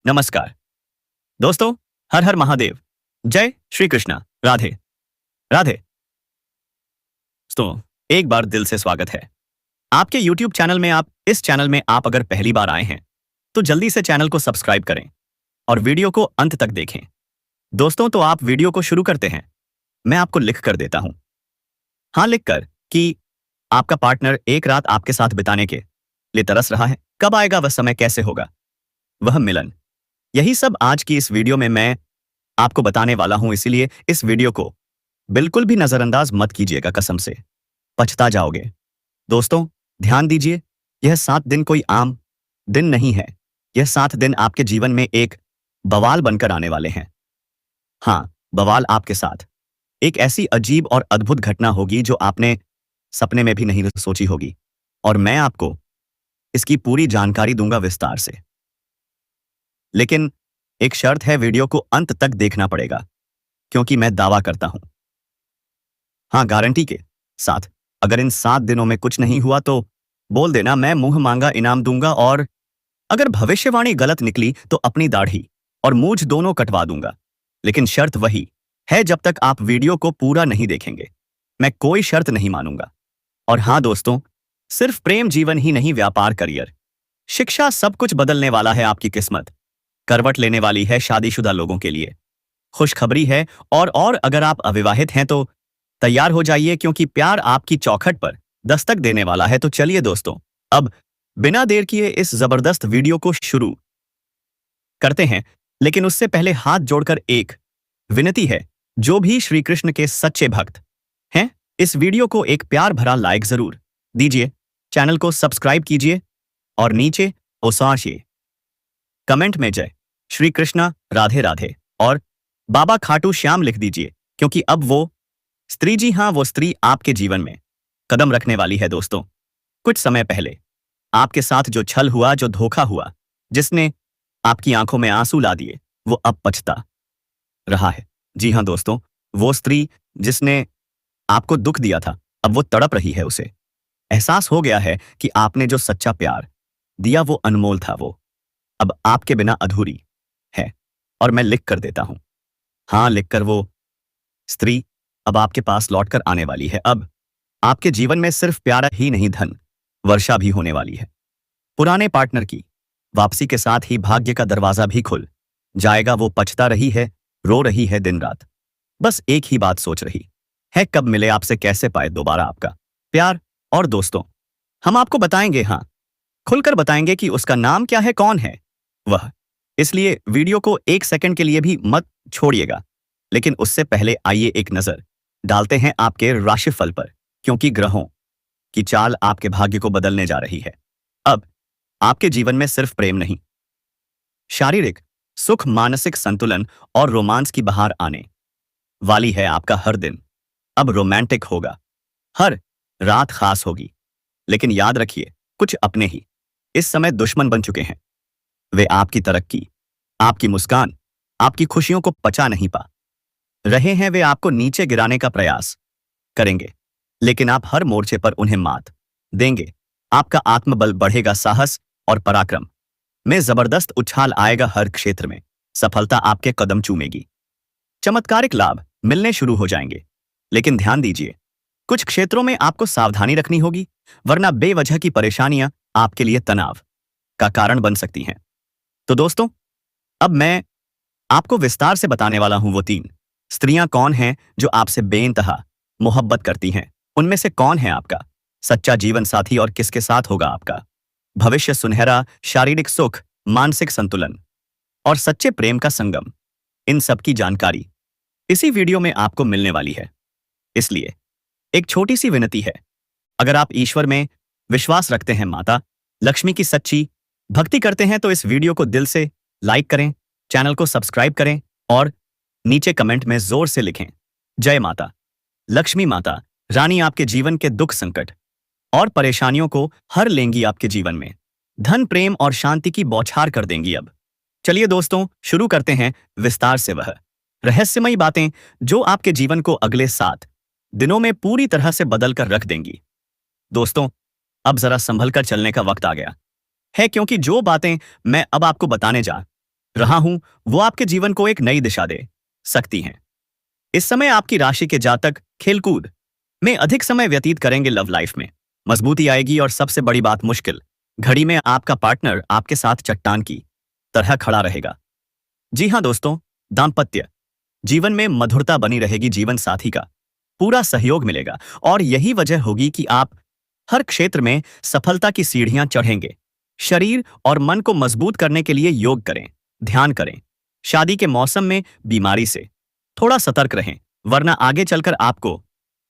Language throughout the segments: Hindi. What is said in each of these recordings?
नमस्कार दोस्तों। हर हर महादेव। जय श्री कृष्णा। राधे राधे। तो एक बार दिल से स्वागत है आपके YouTube चैनल में। इस चैनल में आप अगर पहली बार आए हैं तो जल्दी से चैनल को सब्सक्राइब करें और वीडियो को अंत तक देखें। दोस्तों तो आप वीडियो को शुरू करते हैं। मैं आपको लिख कर देता हूं, हाँ लिख कर, कि आपका पार्टनर एक रात आपके साथ बिताने के लिए तरस रहा है। कब आएगा वह समय, कैसे होगा वह मिलन, यही सब आज की इस वीडियो में मैं आपको बताने वाला हूं। इसीलिए इस वीडियो को बिल्कुल भी नजरअंदाज मत कीजिएगा, कसम से पछता जाओगे। दोस्तों ध्यान दीजिए, यह 7 दिन कोई आम दिन नहीं है। यह 7 दिन आपके जीवन में एक बवाल बनकर आने वाले हैं। हाँ, बवाल आपके साथ एक ऐसी अजीब और अद्भुत घटना होगी जो आपने सपने में भी नहीं सोची होगी, और मैं आपको इसकी पूरी जानकारी दूंगा विस्तार से। लेकिन एक शर्त है, वीडियो को अंत तक देखना पड़ेगा, क्योंकि मैं दावा करता हूं, हाँ गारंटी के साथ, अगर इन 7 दिनों में कुछ नहीं हुआ तो बोल देना, मैं मुंह मांगा इनाम दूंगा। और अगर भविष्यवाणी गलत निकली तो अपनी दाढ़ी और मूंछ दोनों कटवा दूंगा। लेकिन शर्त वही है, जब तक आप वीडियो को पूरा नहीं देखेंगे मैं कोई शर्त नहीं मानूंगा। और हाँ दोस्तों, सिर्फ प्रेम जीवन ही नहीं, व्यापार, करियर, शिक्षा, सब कुछ बदलने वाला है। आपकी किस्मत करवट लेने वाली है शादीशुदा लोगों के लिए। खुशखबरी है। और अगर आप अविवाहित हैं तो तैयार हो जाइए, क्योंकि प्यार आपकी चौखट पर दस्तक देने वाला है। तो चलिए दोस्तों, अब बिना देर किए इस जबरदस्त वीडियो को शुरू करते हैं। लेकिन उससे पहले हाथ जोड़कर एक विनती है, जो भी श्री कृष्ण के सच्चे भक्त हैं, इस वीडियो को एक प्यार भरा लाइक जरूर दीजिए, चैनल को सब्सक्राइब कीजिए और नीचे ओसाशिए कमेंट में जय श्री कृष्णा, राधे राधे और बाबा खाटू श्याम लिख दीजिए, क्योंकि अब वो स्त्री, जी हाँ वो स्त्री, आपके जीवन में कदम रखने वाली है। दोस्तों कुछ समय पहले आपके साथ जो छल हुआ, जो धोखा हुआ, जिसने आपकी आंखों में आंसू ला दिए, वो अब पछता रहा है। जी हाँ दोस्तों, वो स्त्री जिसने आपको दुख दिया था, अब वो तड़प रही है। उसे एहसास हो गया है कि आपने जो सच्चा प्यार दिया वो अनमोल था, वो अब आपके बिना अधूरी है। और मैं लिख कर देता हूं, हाँ लिखकर, वो स्त्री अब आपके पास लौटकर आने वाली है। अब आपके जीवन में सिर्फ प्यार ही नहीं, धन वर्षा भी होने वाली है। पुराने पार्टनर की वापसी के साथ ही भाग्य का दरवाजा भी खुल जाएगा। वो पछता रही है, रो रही है दिन रात, बस एक ही बात सोच रही है, कब मिले आपसे, कैसे पाए दोबारा आपका प्यार। और दोस्तों हम आपको बताएंगे, हाँ खुलकर बताएंगे कि उसका नाम क्या है, कौन है वह। इसलिए वीडियो को एक सेकंड के लिए भी मत छोड़िएगा। लेकिन उससे पहले आइए एक नजर डालते हैं आपके राशिफल पर, क्योंकि ग्रहों की चाल आपके भाग्य को बदलने जा रही है। अब आपके जीवन में सिर्फ प्रेम नहीं, शारीरिक सुख, मानसिक संतुलन और रोमांस की बहार आने वाली है। आपका हर दिन अब रोमांटिक होगा, हर रात खास होगी। लेकिन याद रखिए, कुछ अपने ही इस समय दुश्मन बन चुके हैं। वे आपकी तरक्की, आपकी मुस्कान, आपकी खुशियों को पचा नहीं पा रहे हैं। वे आपको नीचे गिराने का प्रयास करेंगे, लेकिन आप हर मोर्चे पर उन्हें मात देंगे। आपका आत्मबल बढ़ेगा, साहस और पराक्रम में जबरदस्त उछाल आएगा। हर क्षेत्र में सफलता आपके कदम चूमेगी, चमत्कारिक लाभ मिलने शुरू हो जाएंगे। लेकिन ध्यान दीजिए, कुछ क्षेत्रों में आपको सावधानी रखनी होगी, वरना बेवजह की परेशानियां आपके लिए तनाव का कारण बन सकती हैं। तो दोस्तों अब मैं आपको विस्तार से बताने वाला हूं, वो 3 स्त्रियां कौन हैं जो आपसे बेइंतहा मोहब्बत करती हैं। उनमें से कौन है आपका सच्चा जीवन साथी और किसके साथ होगा आपका भविष्य सुनहरा। शारीरिक सुख, मानसिक संतुलन और सच्चे प्रेम का संगम, इन सब की जानकारी इसी वीडियो में आपको मिलने वाली है। इसलिए एक छोटी सी विनती है, अगर आप ईश्वर में विश्वास रखते हैं, माता लक्ष्मी की सच्ची भक्ति करते हैं, तो इस वीडियो को दिल से लाइक करें, चैनल को सब्सक्राइब करें और नीचे कमेंट में जोर से लिखें, जय माता लक्ष्मी। माता रानी आपके जीवन के दुख, संकट और परेशानियों को हर लेंगी। आपके जीवन में धन, प्रेम और शांति की बौछार कर देंगी। अब चलिए दोस्तों शुरू करते हैं विस्तार से वह रहस्यमयी बातें जो आपके जीवन को अगले 7 दिनों में पूरी तरह से बदल कर रख देंगी। दोस्तों अब जरा संभल कर चलने का वक्त आ गया है, क्योंकि जो बातें मैं अब आपको बताने जा रहा हूं वो आपके जीवन को एक नई दिशा दे सकती हैं। इस समय आपकी राशि के जातक खेलकूद में अधिक समय व्यतीत करेंगे। लव लाइफ में मजबूती आएगी और सबसे बड़ी बात, मुश्किल घड़ी में आपका पार्टनर आपके साथ चट्टान की तरह खड़ा रहेगा। जी हां दोस्तों, दाम्पत्य जीवन में मधुरता बनी रहेगी। जीवन साथी का पूरा सहयोग मिलेगा और यही वजह होगी कि आप हर क्षेत्र में सफलता की सीढ़ियां चढ़ेंगे। शरीर और मन को मजबूत करने के लिए योग करें, ध्यान करें। शादी के मौसम में बीमारी से थोड़ा सतर्क रहें, वरना आगे चलकर आपको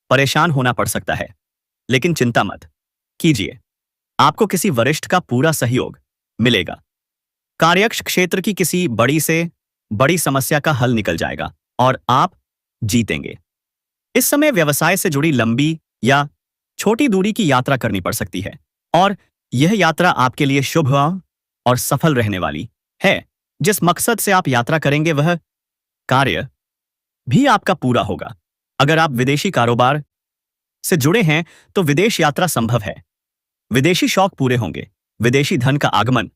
परेशान होना पड़ सकता है। लेकिन चिंता मत कीजिए, आपको किसी वरिष्ठ का पूरा सहयोग मिलेगा। कार्यक्ष क्षेत्र की किसी बड़ी से बड़ी समस्या का हल निकल जाएगा और आप जीतेंगे। इस समय व्यवसाय से जुड़ी लंबी या छोटी दूरी की यात्रा करनी पड़ सकती है और यह यात्रा आपके लिए शुभ और सफल रहने वाली है। जिस मकसद से आप यात्रा करेंगे वह कार्य भी आपका पूरा होगा। अगर आप विदेशी कारोबार से जुड़े हैं तो विदेश यात्रा संभव है। विदेशी शौक पूरे होंगे। विदेशी धन का आगमन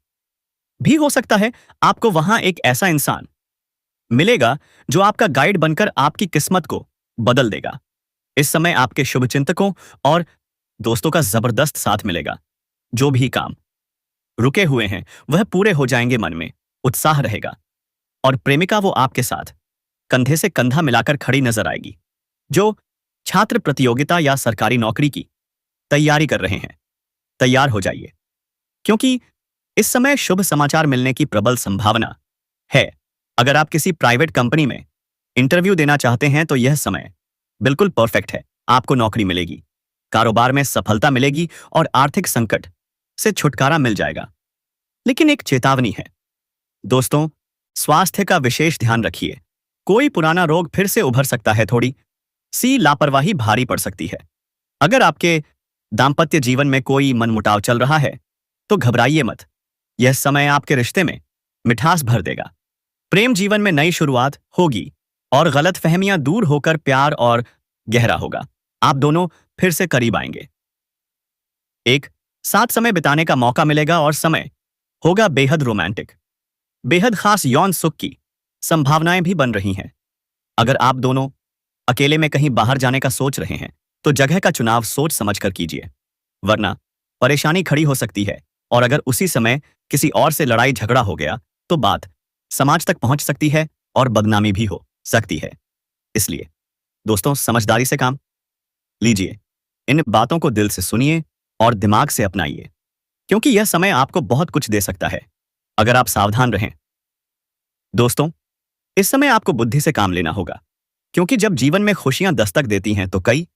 भी हो सकता है। आपको वहां एक ऐसा इंसान मिलेगा जो आपका गाइड बनकर आपकी किस्मत को बदल देगा। इस समय आपके शुभचिंतकों और दोस्तों का जबरदस्त साथ मिलेगा। जो भी काम रुके हुए हैं वह पूरे हो जाएंगे। मन में उत्साह रहेगा और प्रेमिका वो आपके साथ कंधे से कंधा मिलाकर खड़ी नजर आएगी। जो छात्र प्रतियोगिता या सरकारी नौकरी की तैयारी कर रहे हैं, तैयार हो जाइए, क्योंकि इस समय शुभ समाचार मिलने की प्रबल संभावना है। अगर आप किसी प्राइवेट कंपनी में इंटरव्यू देना चाहते हैं तो यह समय बिल्कुल परफेक्ट है। आपको नौकरी मिलेगी, कारोबार में सफलता मिलेगी और आर्थिक संकट से छुटकारा मिल जाएगा। लेकिन एक चेतावनी है दोस्तों, स्वास्थ्य का विशेष ध्यान रखिए। कोई पुराना रोग फिर से उभर सकता है। थोड़ी सी लापरवाही भारी पड़ सकती है। अगर आपके दाम्पत्य जीवन में कोई मनमुटाव चल रहा है तो घबराइए मत। यह समय आपके रिश्ते में मिठास भर देगा। प्रेम जीवन में नई शुरुआत होगी और गलतफहमियां दूर होकर प्यार और गहरा होगा। आप दोनों फिर से करीब आएंगे। एक साथ समय बिताने का मौका मिलेगा और समय होगा बेहद रोमांटिक। बेहद खास यौन सुख की संभावनाएं भी बन रही हैं। अगर आप दोनों अकेले में कहीं बाहर जाने का सोच रहे हैं तो जगह का चुनाव सोच समझकर कीजिए, वरना परेशानी खड़ी हो सकती है। और अगर उसी समय किसी और से लड़ाई झगड़ा हो गया तो बात समाज तक पहुंच सकती है और बदनामी भी हो सकती है। इसलिए दोस्तों, समझदारी से काम लीजिए। इन बातों को दिल से सुनिए और दिमाग से अपनाइए, क्योंकि यह समय आपको बहुत कुछ दे सकता है अगर आप सावधान रहें। दोस्तों, इस समय आपको बुद्धि से काम लेना होगा, क्योंकि जब जीवन में खुशियां दस्तक देती हैं तो कई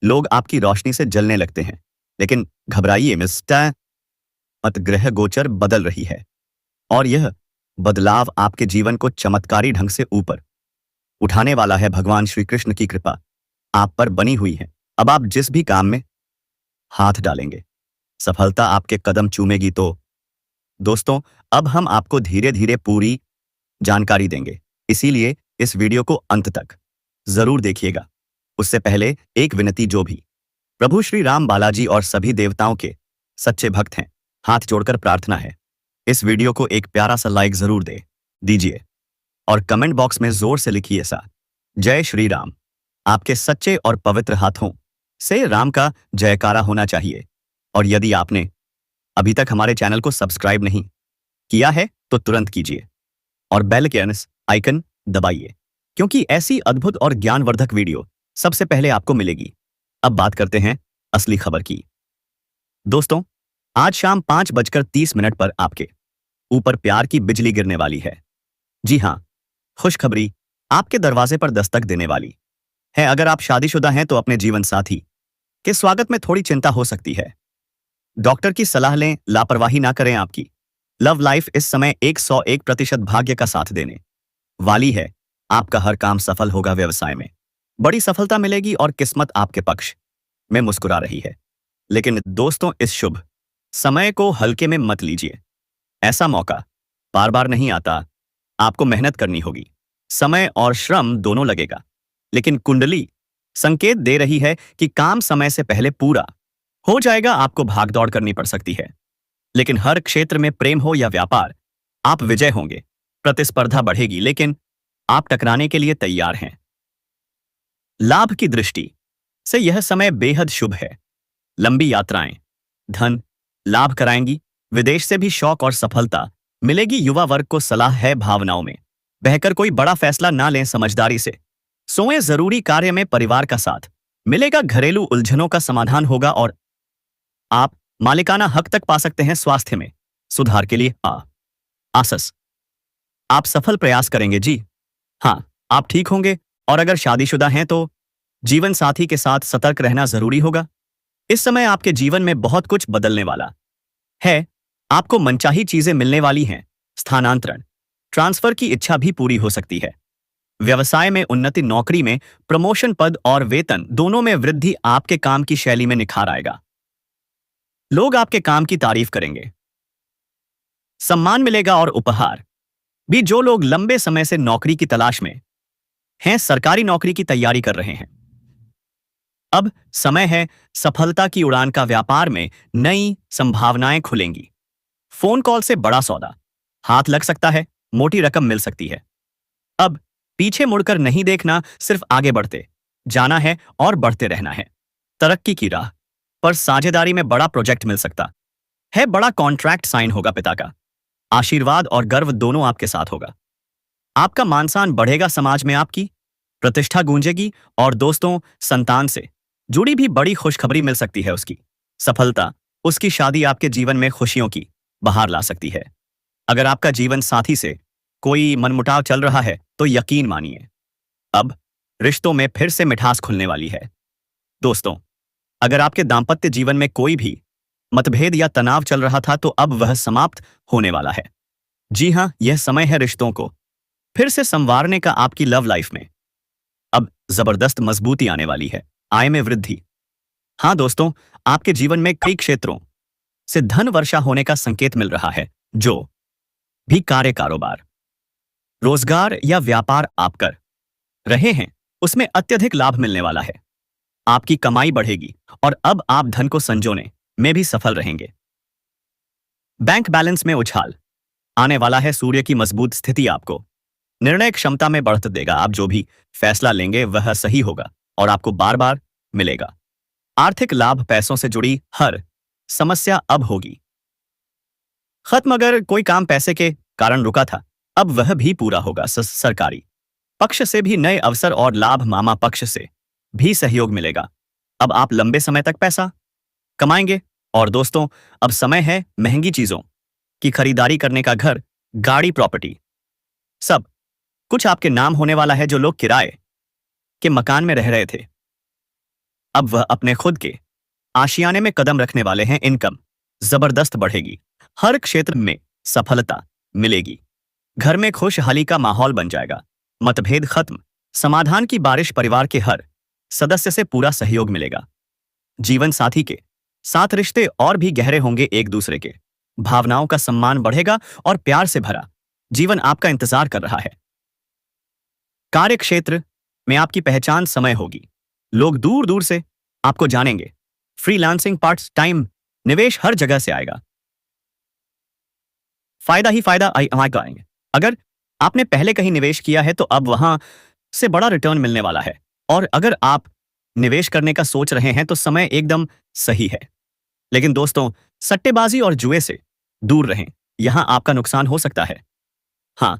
लोग आपकी रोशनी से जलने लगते हैं। लेकिन घबराइए मिस्टर मत, ग्रह गोचर बदल रही है और यह बदलाव आपके जीवन को चमत्कारी ढंग से ऊपर उठाने वाला है। भगवान श्री कृष्ण की कृपा आप पर बनी हुई है। अब आप जिस भी काम में हाथ डालेंगे सफलता आपके कदम चूमेगी। तो दोस्तों, अब हम आपको धीरे धीरे पूरी जानकारी देंगे, इसीलिए इस वीडियो को अंत तक जरूर देखिएगा। उससे पहले एक विनती, जो भी प्रभु श्री राम बालाजी और सभी देवताओं के सच्चे भक्त हैं, हाथ जोड़कर प्रार्थना है, इस वीडियो को एक प्यारा सा लाइक जरूर दीजिए और कमेंट बॉक्स में जोर से लिखिए सा जय श्री राम। आपके सच्चे और पवित्र हाथों से राम का जयकारा होना चाहिए। और यदि आपने अभी तक हमारे चैनल को सब्सक्राइब नहीं किया है तो तुरंत कीजिए और बेल के आइकन दबाइए, क्योंकि ऐसी अद्भुत और ज्ञानवर्धक वीडियो सबसे पहले आपको मिलेगी। अब बात करते हैं असली खबर की। दोस्तों, आज शाम 5:30 पर आपके ऊपर प्यार की बिजली गिरने वाली है। जी हां, खुशखबरी आपके दरवाजे पर दस्तक देने वाली है। अगर आप शादीशुदा हैं तो अपने जीवन साथी के स्वागत में थोड़ी चिंता हो सकती है। डॉक्टर की सलाह लें, लापरवाही ना करें। आपकी लव लाइफ इस समय 101% भाग्य का साथ देने वाली है। आपका हर काम सफल होगा। व्यवसाय में बड़ी सफलता मिलेगी और किस्मत आपके पक्ष में मुस्कुरा रही है। लेकिन दोस्तों, इस शुभ समय को हल्के में मत लीजिए। ऐसा मौका बार बार नहीं आता। आपको मेहनत करनी होगी, समय और श्रम दोनों लगेगा। लेकिन कुंडली संकेत दे रही है कि काम समय से पहले पूरा हो जाएगा। आपको भागदौड़ करनी पड़ सकती है, लेकिन हर क्षेत्र में, प्रेम हो या व्यापार, आप विजय होंगे। प्रतिस्पर्धा बढ़ेगी, लेकिन आप टकराने के लिए तैयार हैं। लाभ की दृष्टि से यह समय बेहद शुभ है। लंबी यात्राएं धन लाभ कराएंगी। विदेश से भी शौक और सफलता मिलेगी। युवा वर्ग को सलाह है भावनाओं में बहकर कोई बड़ा फैसला ना लें, समझदारी से सोएं। जरूरी कार्य में परिवार का साथ मिलेगा। घरेलू उलझनों का समाधान होगा और आप मालिकाना हक तक पा सकते हैं। स्वास्थ्य में सुधार के लिए आसस आप सफल प्रयास करेंगे जी हाँ, आप ठीक होंगे। और अगर शादीशुदा हैं तो जीवन साथी के साथ सतर्क रहना जरूरी होगा। इस समय आपके जीवन में बहुत कुछ बदलने वाला है। आपको मनचाही चीजें मिलने वाली हैं। स्थानांतरण ट्रांसफर की इच्छा भी पूरी हो सकती है। व्यवसाय में उन्नति, नौकरी में प्रमोशन, पद और वेतन दोनों में वृद्धि। आपके काम की शैली में निखार आएगा। लोग आपके काम की तारीफ करेंगे। सम्मान मिलेगा और उपहार भी। जो लोग लंबे समय से नौकरी की तलाश में हैं, सरकारी नौकरी की तैयारी कर रहे हैं, अब समय है सफलता की उड़ान का। व्यापार में नई संभावनाएं खुलेंगी। फोन कॉल से बड़ा सौदा हाथ लग सकता है। मोटी रकम मिल सकती है। अब पीछे मुड़कर नहीं देखना, सिर्फ आगे बढ़ते जाना है और बढ़ते रहना है। तरक्की की राह पर साझेदारी में बड़ा प्रोजेक्ट मिल सकता है। बड़ा कॉन्ट्रैक्ट साइन होगा। पिता का आशीर्वाद और गर्व दोनों आपके साथ होगा। आपका मान-सम्मान बढ़ेगा। समाज में आपकी प्रतिष्ठा गूंजेगी और दोस्तों, संतान से जुड़ी भी बड़ी खुशखबरी मिल सकती है। उसकी सफलता, उसकी शादी आपके जीवन में खुशियों की बहार ला सकती है। अगर आपका जीवन साथी से कोई मनमुटाव चल रहा है तो यकीन मानिए, अब रिश्तों में फिर से मिठास खुलने वाली है। दोस्तों, अगर आपके दाम्पत्य जीवन में कोई भी मतभेद या तनाव चल रहा था तो अब वह समाप्त होने वाला है। जी हां, यह समय है रिश्तों को फिर से संवारने का। आपकी लव लाइफ में अब जबरदस्त मजबूती आने वाली है। आय में वृद्धि। हां दोस्तों, आपके जीवन में कई क्षेत्रों से धन वर्षा होने का संकेत मिल रहा है। जो भी कार्य, कारोबार, रोजगार या व्यापार आप कर रहे हैं, उसमें अत्यधिक लाभ मिलने वाला है। आपकी कमाई बढ़ेगी और अब आप धन को संजोने में भी सफल रहेंगे। बैंक बैलेंस में उछाल आने वाला है। सूर्य की मजबूत स्थिति आपको निर्णय क्षमता में बढ़त देगा। आप जो भी फैसला लेंगे वह सही होगा और आपको बार बार मिलेगा। आर्थिक लाभ, पैसों से जुड़ी हर समस्या अब होगी खत्म। अगर कोई काम पैसे के कारण रुका था, अब वह भी पूरा होगा। सरकारी पक्ष से भी नए अवसर और लाभ। मामा पक्ष से भी सहयोग मिलेगा। अब आप लंबे समय तक पैसा कमाएंगे। और दोस्तों, अब समय है महंगी चीजों की खरीदारी करने का। घर, गाड़ी, प्रॉपर्टी, सब कुछ आपके नाम होने वाला है। जो लोग किराए के मकान में रह रहे थे, अब वह अपने खुद के आशियाने में कदम रखने वाले हैं। इनकम जबरदस्त बढ़ेगी। हर क्षेत्र में सफलता मिलेगी। घर में खुशहाली का माहौल बन जाएगा। मतभेद खत्म, समाधान की बारिश। परिवार के हर सदस्य से पूरा सहयोग मिलेगा। जीवन साथी के साथ रिश्ते और भी गहरे होंगे। एक दूसरे के भावनाओं का सम्मान बढ़ेगा और प्यार से भरा जीवन आपका इंतजार कर रहा है। कार्य क्षेत्र में आपकी पहचान समय होगी। लोग दूर दूर से आपको जानेंगे। फ्रीलांसिंग, पार्ट टाइम निवेश हर जगह से आएगा। फायदा ही फायदा आएंगे। अगर आपने पहले कहीं निवेश किया है तो अब वहां से बड़ा रिटर्न मिलने वाला है। और अगर आप निवेश करने का सोच रहे हैं तो समय एकदम सही है। लेकिन दोस्तों, सट्टेबाजी और जुए से दूर रहें। यहां आपका नुकसान हो सकता है। हां,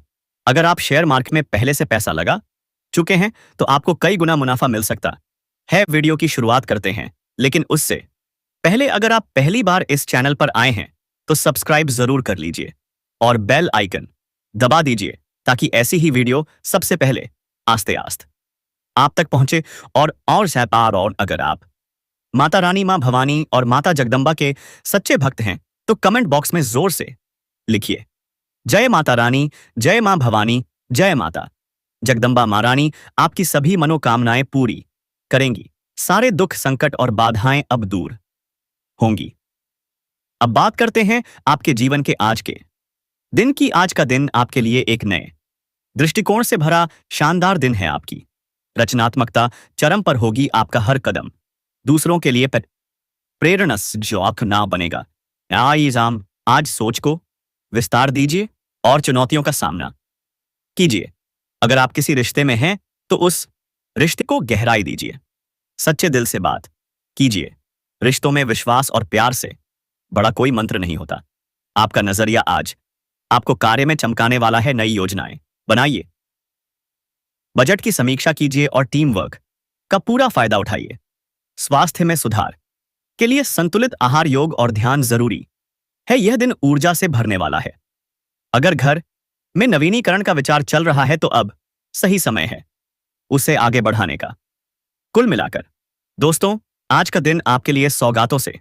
अगर आप शेयर मार्केट में पहले से पैसा लगा चुके हैं तो आपको कई गुना मुनाफा मिल सकता है। वीडियो की शुरुआत करते हैं, लेकिन उससे पहले अगर आप पहली बार इस चैनल पर आए हैं तो सब्सक्राइब जरूर कर लीजिए और बेल आइकन दबा दीजिए ताकि ऐसी ही वीडियो सबसे पहले आस्ते आस्त आप तक पहुंचे। और अगर आप माता रानी, मां भवानी और माता जगदम्बा के सच्चे भक्त हैं तो कमेंट बॉक्स में जोर से लिखिए, जय माता रानी, जय मां भवानी, जय माता जगदम्बा। मां रानी आपकी सभी मनोकामनाएं पूरी करेंगी। सारे दुख, संकट और बाधाएं अब दूर होंगी। अब बात करते हैं आपके जीवन के आज के दिन की। आज का दिन आपके लिए एक नए दृष्टिकोण से भरा शानदार दिन है। आपकी रचनात्मकता चरम पर होगी। आपका हर कदम दूसरों के लिए प्रेरणा जोक ना बनेगा। आज सोच को विस्तार दीजिए और चुनौतियों का सामना कीजिए। अगर आप किसी रिश्ते में हैं तो उस रिश्ते को गहराई दीजिए। सच्चे दिल से बात कीजिए। रिश्तों में विश्वास और प्यार से बड़ा कोई मंत्र नहीं होता। आपका नजरिया आज आपको कार्य में चमकाने वाला है। नई योजनाएं बनाइए, बजट की समीक्षा कीजिए और टीम वर्क का पूरा फायदा उठाइए। स्वास्थ्य में सुधार के लिए संतुलित आहार, योग और ध्यान जरूरी है। यह दिन ऊर्जा से भरने वाला है। अगर घर में नवीनीकरण का विचार चल रहा है तो अब सही समय है उसे आगे बढ़ाने का। कुल मिलाकर दोस्तों, आज का दिन आपके लिए सौगातों से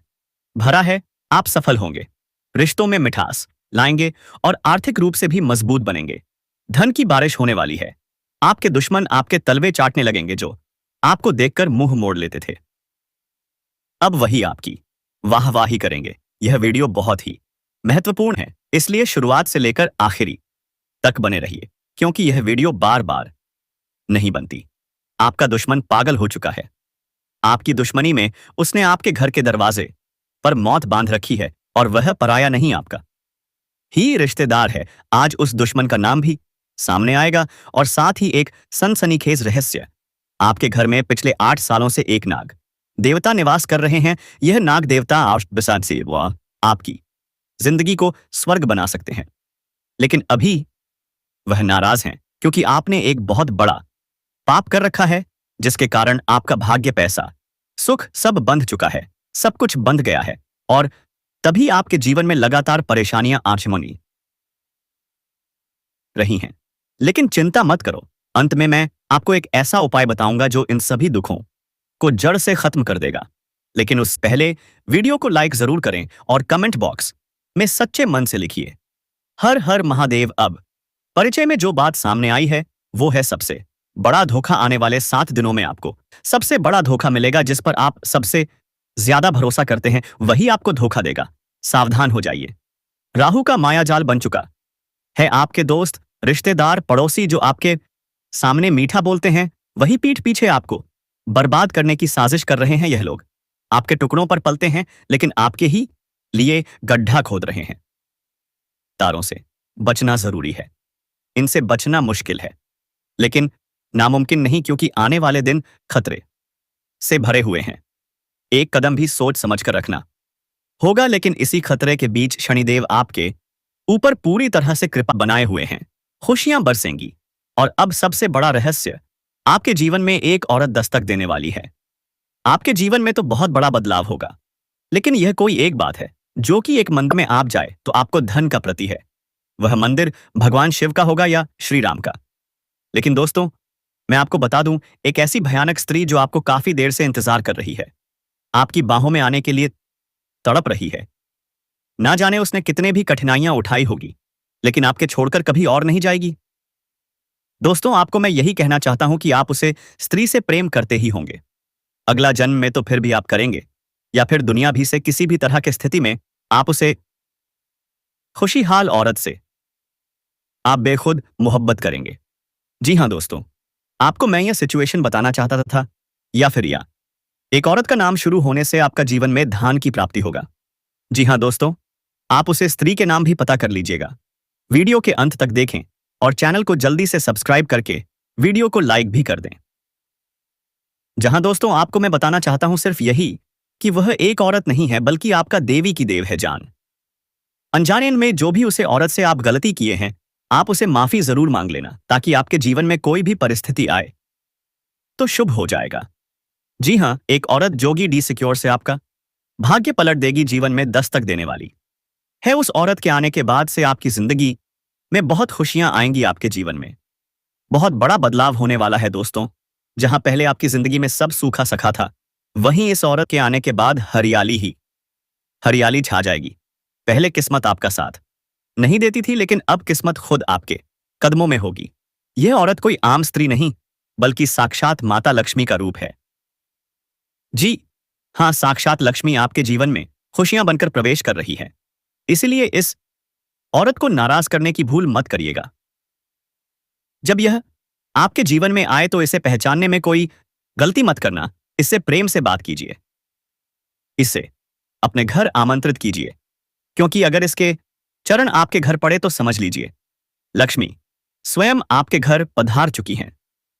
भरा है। आप सफल होंगे, रिश्तों में मिठास लाएंगे और आर्थिक रूप से भी मजबूत बनेंगे। धन की बारिश होने वाली है। आपके दुश्मन आपके तलवे चाटने लगेंगे जो आपको देखकर मुंह मोड़ लेते थे, अब वही आपकी वाहवाही करेंगे। यह वीडियो बहुत ही महत्वपूर्ण है, इसलिए शुरुआत से लेकर आखिरी तक बने रहिए, क्योंकि यह वीडियो बार बार नहीं बनती। आपका दुश्मन पागल हो चुका है। आपकी दुश्मनी में उसने आपके घर के दरवाजे पर मौत बांध रखी है और वह पराया नहीं, आपका ही रिश्तेदार है। आज उस दुश्मन का नाम भी सामने आएगा और साथ ही एक सनसनीखेज रहस्य। आपके घर में पिछले 8 सालों से एक नाग देवता निवास कर रहे हैं। यह नाग देवता से वह आपकी जिंदगी को स्वर्ग बना सकते हैं, लेकिन अभी वह नाराज हैं क्योंकि आपने एक बहुत बड़ा पाप कर रखा है, जिसके कारण आपका भाग्य, पैसा, सुख सब बंध चुका है। सब कुछ बंध गया है और तभी आपके जीवन में लगातार परेशानियां आचमनी रही हैं। लेकिन चिंता मत करो, अंत में मैं आपको एक ऐसा उपाय बताऊंगा जो इन सभी दुखों को जड़ से खत्म कर देगा। लेकिन उस पहले वीडियो को लाइक जरूर करें और कमेंट बॉक्स में सच्चे मन से लिखिए हर हर महादेव। अब परिचय में जो बात सामने आई है वो है सबसे बड़ा धोखा। आने वाले 7 दिनों में आपको सबसे बड़ा धोखा मिलेगा। जिस पर आप सबसे ज्यादा भरोसा करते हैं वही आपको धोखा देगा। सावधान हो जाइए। राहु का मायाजाल बन चुका है। आपके दोस्त, रिश्तेदार, पड़ोसी जो आपके सामने मीठा बोलते हैं वही पीठ पीछे आपको बर्बाद करने की साजिश कर रहे हैं। यह लोग आपके टुकड़ों पर पलते हैं लेकिन आपके ही लिए गड्ढा खोद रहे हैं। तारों से बचना जरूरी है। इनसे बचना मुश्किल है लेकिन नामुमकिन नहीं, क्योंकि आने वाले दिन खतरे से भरे हुए हैं। एक कदम भी सोच समझ कर रखना होगा, लेकिन इसी खतरे के बीच शनिदेव आपके ऊपर पूरी तरह से कृपा बनाए हुए हैं। खुशियां बरसेंगी और अब सबसे बड़ा रहस्य, आपके जीवन में एक औरत दस्तक देने वाली है। आपके जीवन में तो बहुत बड़ा बदलाव होगा, लेकिन यह कोई एक बात है जो कि एक मंदिर में आप जाए तो आपको धन का प्रति है। वह मंदिर भगवान शिव का होगा या श्री राम का। लेकिन दोस्तों, मैं आपको बता दूं, एक ऐसी भयानक स्त्री जो आपको काफी देर से इंतजार कर रही है, आपकी बाहों में आने के लिए तड़प रही है। ना जाने उसने कितने भी कठिनाइयां उठाई होगी, लेकिन आपके छोड़कर कभी और नहीं जाएगी। दोस्तों, आपको मैं यही कहना चाहता हूं कि आप उसे स्त्री से प्रेम करते ही होंगे। अगला जन्म में तो फिर भी आप करेंगे, या फिर दुनिया भी से किसी भी तरह की स्थिति में आप उसे खुशहाल औरत से आप बेखुद मोहब्बत करेंगे। जी हां दोस्तों, आपको मैं यह सिचुएशन बताना चाहता था, या फिर एक औरत का नाम शुरू होने से आपका जीवन में धन की प्राप्ति होगा। जी हां दोस्तों, आप उसे स्त्री के नाम भी पता कर लीजिएगा। वीडियो के अंत तक देखें और चैनल को जल्दी से सब्सक्राइब करके वीडियो को लाइक भी कर दें। जहां दोस्तों, आपको मैं बताना चाहता हूं सिर्फ यही कि वह एक औरत नहीं है, बल्कि आपका देवी की देव है जान। अनजाने में जो भी उसे औरत से आप गलती किए हैं, आप उसे माफी जरूर मांग लेना, ताकि आपके जीवन में कोई भी परिस्थिति आए तो शुभ हो जाएगा। जी हां, एक औरत जोगी डी सिक्योर से आपका भाग्य पलट देगी, जीवन में दस्तक देने वाली है। उस औरत के आने के बाद से आपकी जिंदगी में बहुत खुशियां आएंगी। आपके जीवन में बहुत बड़ा बदलाव होने वाला है दोस्तों। जहां पहले आपकी जिंदगी में सब सूखा सखा था, वहीं इस औरत के आने के बाद हरियाली ही हरियाली छा जाएगी। पहले किस्मत आपका साथ नहीं देती थी, लेकिन अब किस्मत खुद आपके कदमों में होगी। यह औरत कोई आम स्त्री नहीं, बल्कि साक्षात माता लक्ष्मी का रूप है। जी हां, साक्षात लक्ष्मी आपके जीवन में खुशियां बनकर प्रवेश कर रही है। इसलिए इस औरत को नाराज करने की भूल मत करिएगा। जब यह आपके जीवन में आए तो इसे पहचानने में कोई गलती मत करना। इससे प्रेम से बात कीजिए, इसे अपने घर आमंत्रित कीजिए, क्योंकि अगर इसके चरण आपके घर पड़े तो समझ लीजिए लक्ष्मी स्वयं आपके घर पधार चुकी हैं।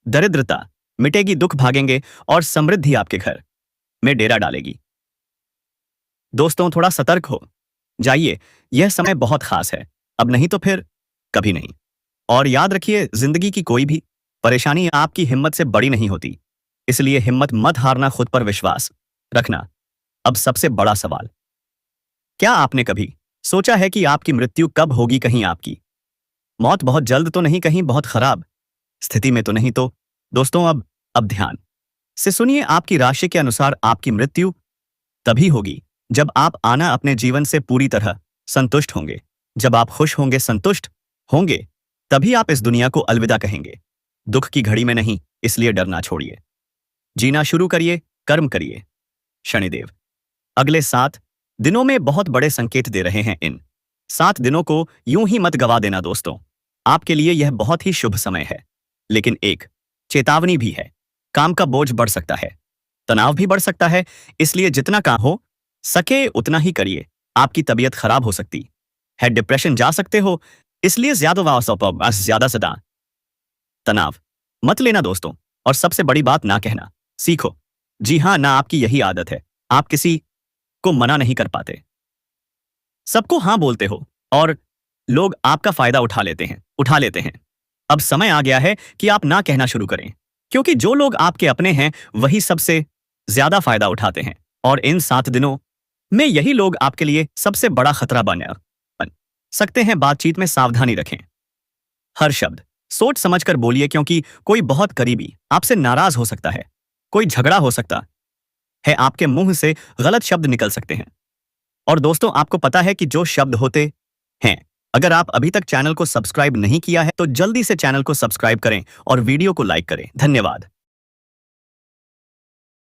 दरिद्रता मिटेगी, दुख भागेंगे और समृद्धि आपके घर में डेरा डालेगी। दोस्तों, थोड़ा सतर्क हो जाइए, यह समय बहुत खास है। अब नहीं तो फिर कभी नहीं। और याद रखिए, जिंदगी की कोई भी परेशानी आपकी हिम्मत से बड़ी नहीं होती। इसलिए हिम्मत मत हारना, खुद पर विश्वास रखना। अब सबसे बड़ा सवाल, क्या आपने कभी सोचा है कि आपकी मृत्यु कब होगी? कहीं आपकी मौत बहुत जल्द तो नहीं, कहीं बहुत खराब स्थिति में तो नहीं? तो दोस्तों, अब ध्यान से सुनिए। आपकी राशि के अनुसार आपकी मृत्यु तभी होगी जब आप आना अपने जीवन से पूरी तरह संतुष्ट होंगे। जब आप खुश होंगे, संतुष्ट होंगे, तभी आप इस दुनिया को अलविदा कहेंगे। दुख की घड़ी में नहीं, इसलिए डरना छोड़िए, जीना शुरू करिए, कर्म करिए। शनिदेव अगले 7 दिनों में बहुत बड़े संकेत दे रहे हैं। इन 7 दिनों को यूं ही मत गवा देना दोस्तों। आपके लिए यह बहुत ही शुभ समय है, लेकिन एक चेतावनी भी है। काम का बोझ बढ़ सकता है, तनाव भी बढ़ सकता है, इसलिए जितना काम हो सके उतना ही करिए। आपकी तबीयत खराब हो सकती है, डिप्रेशन जा सकते हो, इसलिए ज्यादा सदा तनाव मत लेना दोस्तों। और सबसे बड़ी बात, ना कहना सीखो। जी हाँ, ना आपकी यही आदत है, आप किसी को मना नहीं कर पाते, सबको हाँ बोलते हो और लोग आपका फायदा उठा लेते हैं। अब समय आ गया है कि आप ना कहना शुरू करें, क्योंकि जो लोग आपके अपने हैं वही सबसे ज्यादा फायदा उठाते हैं। और इन 7 दिनों में यही लोग आपके लिए सबसे बड़ा खतरा बन सकते हैं। बातचीत में सावधानी रखें, हर शब्द सोच समझकर बोलिए, क्योंकि कोई बहुत करीबी आपसे नाराज हो सकता है, कोई झगड़ा हो सकता है, आपके मुंह से गलत शब्द निकल सकते हैं। और दोस्तों, आपको पता है कि जो शब्द होते हैं, अगर आप अभी तक चैनल को सब्सक्राइब नहीं किया है तो जल्दी से चैनल को सब्सक्राइब करें और वीडियो को लाइक करें। धन्यवाद।